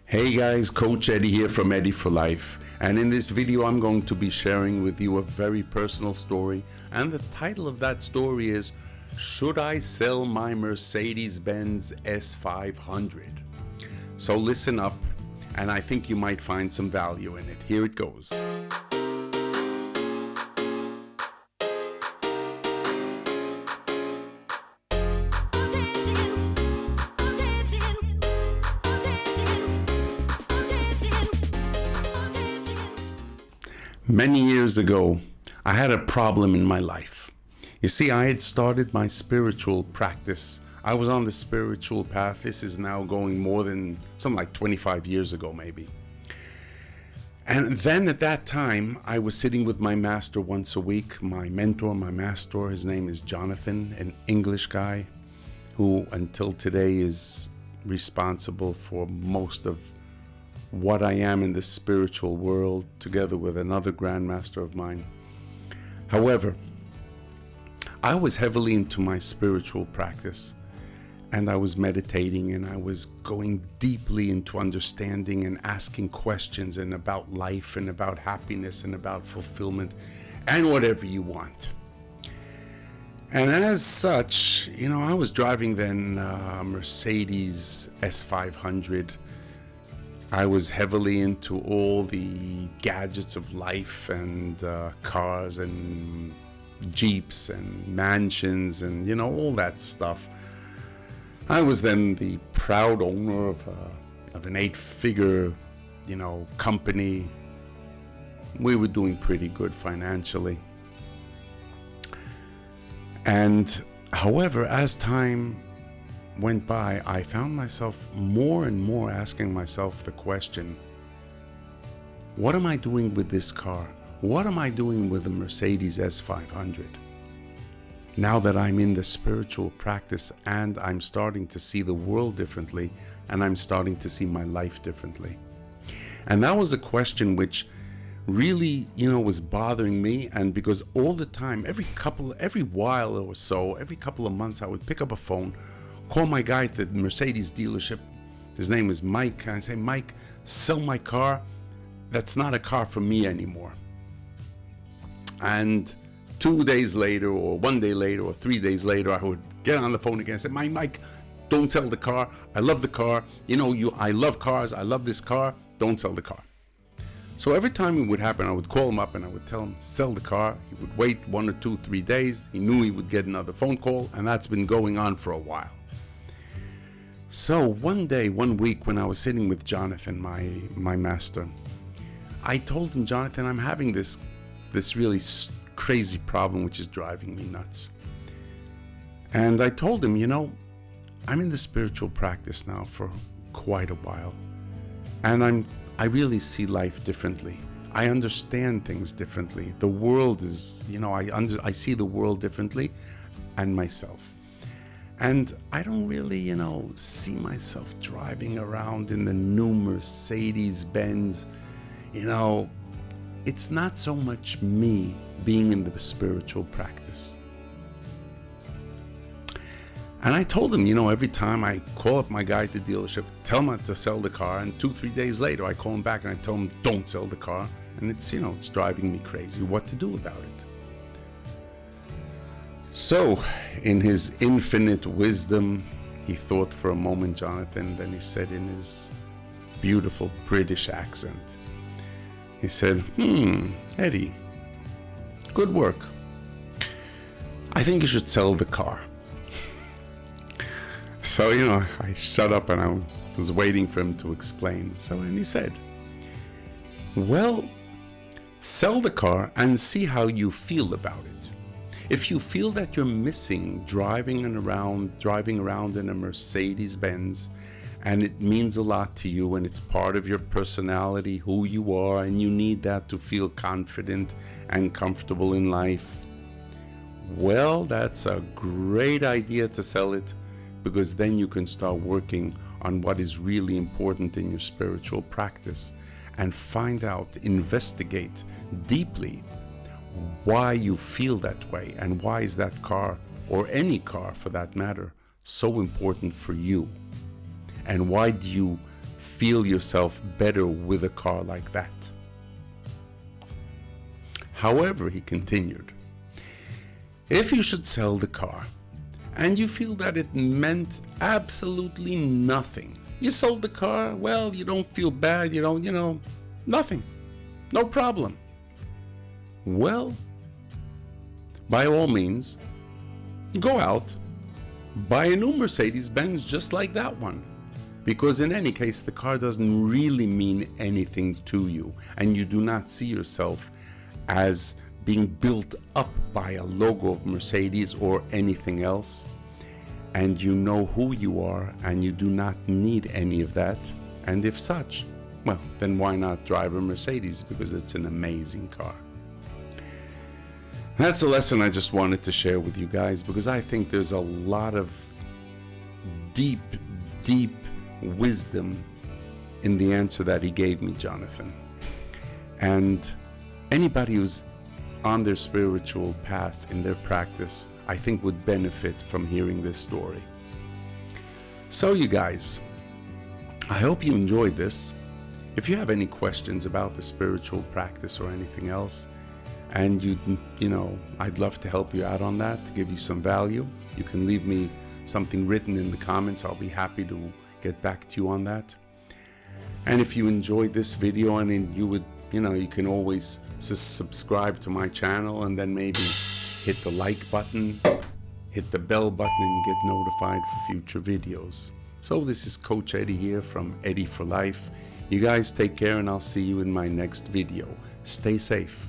Hey guys, Coach Eddie here from Eddie for Life, and in this video I'm going to be sharing with you a very personal story, and the title of that story is Should I Sell My Mercedes-Benz S500? So listen up, and I think you might find some value in it. Here it goes. Many years ago, I had a problem in my life. You see, I had started my spiritual practice. I was on the spiritual path. This is now going more than something like 25 years ago, maybe. And then at that time, I was sitting with my master once a week, my mentor, my master. His name is Jonathan, an English guy who until today is responsible for most of what I am in the spiritual world, together with another grandmaster of mine. However, I was heavily into my spiritual practice, and I was meditating, and I was going deeply into understanding and asking questions and about life and about happiness and about fulfillment and whatever you want. And as such, I was driving then a Mercedes S500. I was heavily into all the gadgets of life and cars and Jeeps and mansions and, all that stuff. I was then the proud owner of an 8-figure, company. We were doing pretty good financially. And however, as time went by, I found myself more and more asking myself the question, what am I doing with this car? What am I doing with the Mercedes S500? Now that I'm in the spiritual practice and I'm starting to see the world differently and I'm starting to see my life differently. And that was a question which really, was bothering me. And because all the time, every while or so, every couple of months, I would pick up a phone, call my guy at the Mercedes dealership. His name is Mike. And I say, Mike, sell my car. That's not a car for me anymore. And 2 days later, or 1 day later, or 3 days later, I would get on the phone again and say, Mike, don't sell the car. I love the car. I love cars. I love this car. Don't sell the car. So every time it would happen, I would call him up and I would tell him, sell the car. He would wait 1 or 2, 3 days. He knew he would get another phone call, and that's been going on for a while. So one week, when I was sitting with Jonathan, my master, I told him, Jonathan, I'm having this really crazy problem which is driving me nuts. And I told him, I'm in the spiritual practice now for quite a while, and I really see life differently. I understand things differently. The world is, I see the world differently, and myself. And I don't really, see myself driving around in the new Mercedes-Benz. It's not so much me being in the spiritual practice. And I told him, every time I call up my guy at the dealership, tell him to sell the car, and 2-3 days later, I call him back and I tell him, don't sell the car. And it's, it's driving me crazy. What to do about it? So, in his infinite wisdom, he thought for a moment, Jonathan, then he said in his beautiful British accent, he said, Eddie, good work. I think you should sell the car. So, I shut up and I was waiting for him to explain. And he said, well, sell the car and see how you feel about it. If you feel that you're missing driving around in a Mercedes-Benz, and it means a lot to you and it's part of your personality, who you are, and you need that to feel confident and comfortable in life, well, that's a great idea to sell it, because then you can start working on what is really important in your spiritual practice and find out, investigate deeply why you feel that way, and why is that car, or any car for that matter, so important for you, and why do you feel yourself better with a car like that. However, he continued, if you should sell the car and you feel that it meant absolutely nothing, you sold the car, well, you don't feel bad, you don't, nothing, no problem. Well, by all means, go out, buy a new Mercedes-Benz just like that one. Because in any case, the car doesn't really mean anything to you, and you do not see yourself as being built up by a logo of Mercedes or anything else. And you know who you are, and you do not need any of that. And if such, well, then why not drive a Mercedes? Because it's an amazing car. That's a lesson I just wanted to share with you guys, because I think there's a lot of deep wisdom in the answer that he gave me, Jonathan. And anybody who's on their spiritual path in their practice, I think would benefit from hearing this story. So you guys, I hope you enjoyed this. If you have any questions about the spiritual practice or anything else, and I'd love to help you out on that, to give you some value, you can leave me something written in the comments. I'll be happy to get back to you on that. And if you enjoyed this video, you can always subscribe to my channel, and then maybe hit the like button, hit the bell button, and get notified for future videos. So this is Coach Eddie here from Eddie for Life. You guys take care, and I'll see you in my next video. Stay safe.